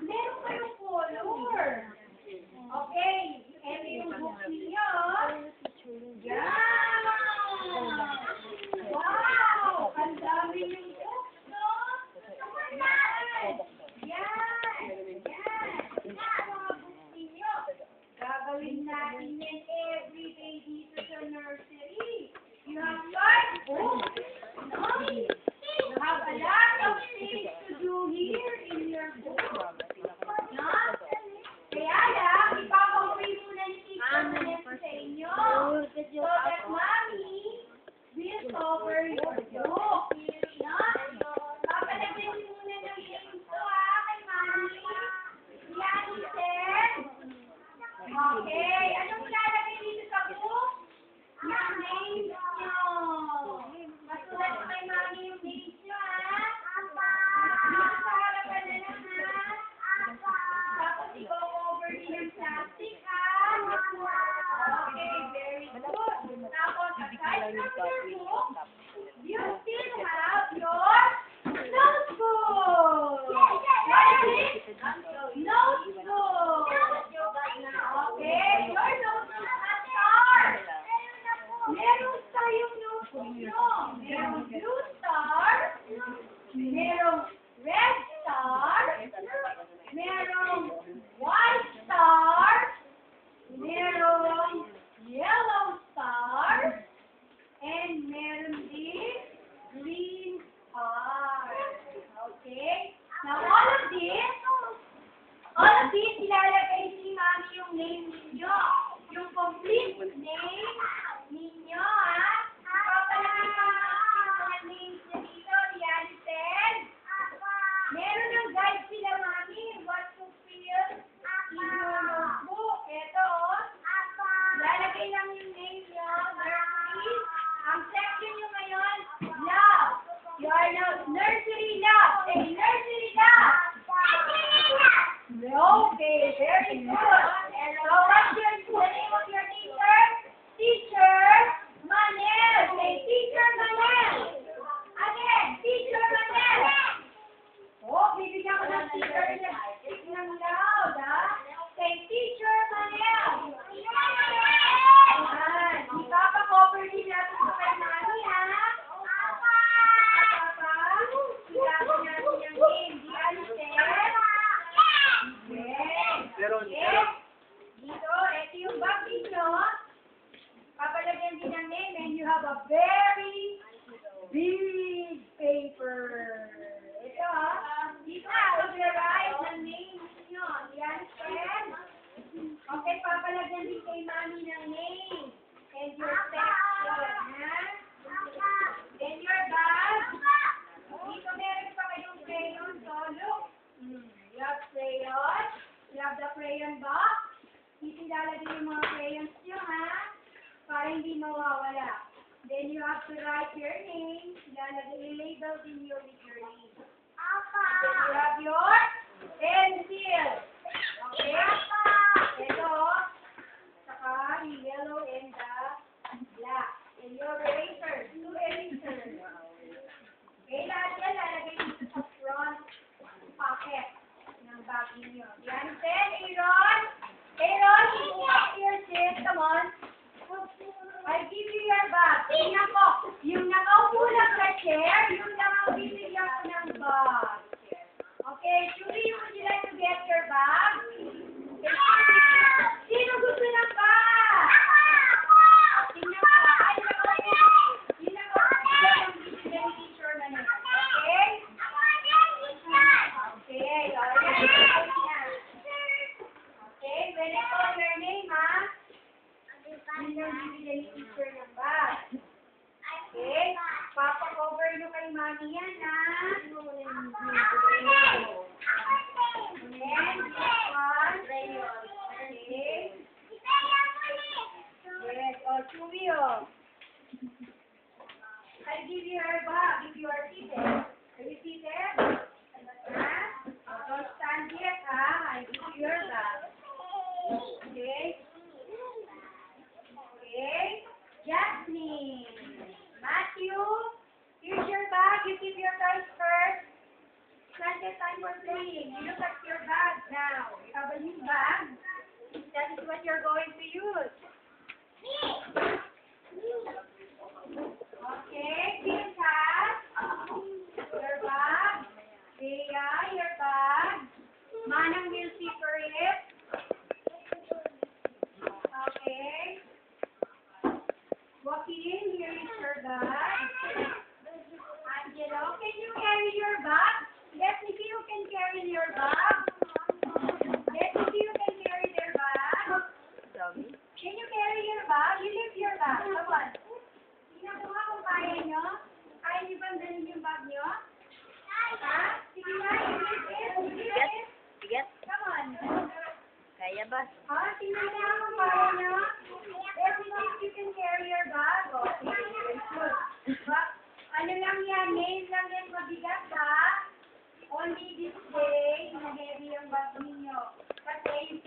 Meron kayong color. Okay. Ito yung book niyo. Yan! Wow! Ang dami yung book, no? Yan! Yan! Yan! Yan mga book niyo. Gagawin natin yan everyday dito sa nursery. You have large books. Nice. You have a lot of things to do here in your book. No? Kaya lang, ipapauwi muna ni Teacher Vanessa sa inyo. So that Mommy will cover your book. No? Papalagyan niyo muna ng names to kay Mommy. Yan, Isen. Okay. Anong ilalagay dito sa book? Yung names nyo. Masulat mo kay Mommy yung names nyo, Dito sa harapan na lang, Tapos i-cover din yung plastic, Okay, very good. Tapos, aside from your book, you still have your notebook. Notebook. Okay, your notebook has stars. Meron tayong notebook nyo. Merong blue star, merong red star, merong white star, merong yellow star, and meron din green star. Okay? Now, all of these, ilalagay si Mommy yung name ninyo. Yung complete name ninyo, Papalagay ko yung mga names na dito, Dianisen. Meron ng guide sila, Mommy, what to fill in your notebook. Ito, lalagay lang yung name nyo, nursery. Ang section nyo ngayon, love. You are now nursery love. Say, nursery love. Okay, very good. So, what's the name of your teacher? Teacher Manel. Say, Teacher Manel. Again, Teacher Manel. Oh, bibigyan ko ng teacher ng loud, Say, Teacher Manel. Ayan. Ipapa-cover din natin sa kay Mommy, Papa. Ilagay natin yung name. Di Alisen. Yes. Dito, ito yung bag ninyo. Papalagyan din ng name and you have a very big paper. Ito, dito pag-write ng name ninyo. Yan, Ken. Okay, papalagyan din kay Mommy ng name and your section, Then your bag. Dito meron pa kayong crayon. So, look. You have crayon. You have the crayon box. Dito ilalagay yung mga crayons nyo, para hindi mawawala. Then you have to write your name. Ilalagay-label din your with your name. Then you have your pencil. Okay? Ito. Saka yung yellow and the black. And your eraser. 2 erasers. Okay, lahat yan lalagay dito sa front pocket ng bag ninyo. Yan, Aaron. Aaron, you up here, sis. Come on. I'll give you your bag. Tingnan ko. Yung nakaupo lang sa chair, yung lang ang bibigyan ko ng bag. Okay, Julie, would you like to get your bag? Sino gusto ng bag? Tingnan ko. Ay, nakaupo. Yung nakaupo lang ang bibigyan ni Teacher Manel. Okay? Okay, alright. Okay, when I call your name, yun yung bibigyan ni Teacher ng bag. Okay, papa-cover nyo kay Mommy yan, And this one. Okay. Yes, Chewy, I'll give you her bag if you are seated. Are you seated? Don't stand here, I'll give you your bag. Okay? Okay? Jasmine. Matthew, here's your bag. You keep your prize first. the time for playing. You look at your bag now. You have a new bag. That is what you're going to use. Okay, Pintas. Your bag. Bea, your bag. Manang will see for it. Okay. Joaquin, here is your bag. Angelo, can you carry your bag? Let me see who can carry your bag. Let me see who can carry their bag. Can you carry your bag? You lift your bag. Come on. Tingnan ko nga kung kaya nyo. Kaya nyo bang dalhin yung bag nyo? Ha? Sige nga, you lift it. You lift it. Bigat? Come on. Kaya ba? Ha? Tingnan nyo nga kung kaya nyo. Let me see if you can carry your bag. Okay, very good. Ano lang yan, nail lang yan mabigat ha. Only this day, na heavy ang bag ninyo. Kasi